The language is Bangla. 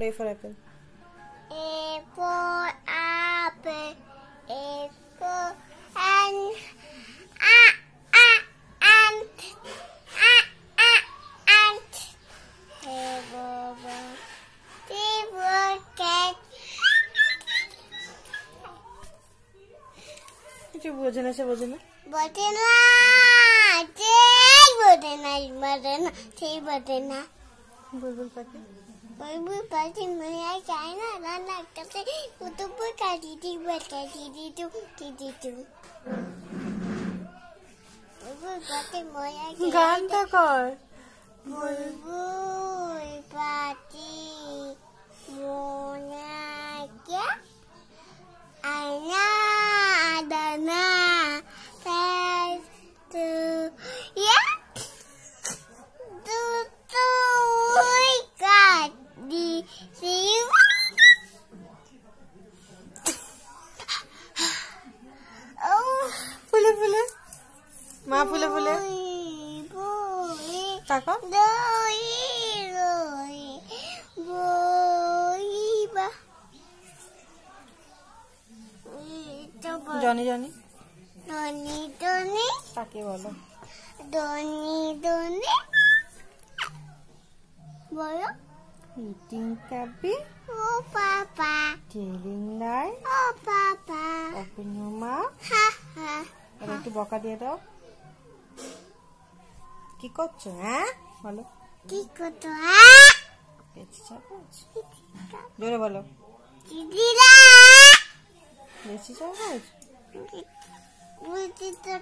A for apple. A for apple. A for ant. Ant. Ant. A for cat. কিছু বোঝে না, সে বোঝে না। বোঝে না, সেই বোঝে না, বোঝে না, সেই বোঝে না। বুলবুল পাখি। বুলবুল পাখি মনে চায় না, রান্না করতে কুতুপুর কাটি দিদি তু দিদি তু। বুলবুল পাখি মনে গানটা কর। বুলবুল পাখি মনে আয়না দানা তু ইয়া তু কাটি সিবা ও ফুলে ফুলে মা ফুলে ফুলে তাকো দই দই বইবা জনি জনি দনি দনি তাকে বলো। দনি দনি বলো। Eating cabbie, O papa telling lie, O papa open your mouth. হা হা এবার একটু বকা দিয়ে দাও। কি করছো? হ্যাঁ বলো। কি করতো বেশি চাপছ? জোরে বলো। দিদিরা বেশি চাপছ? বুঝতে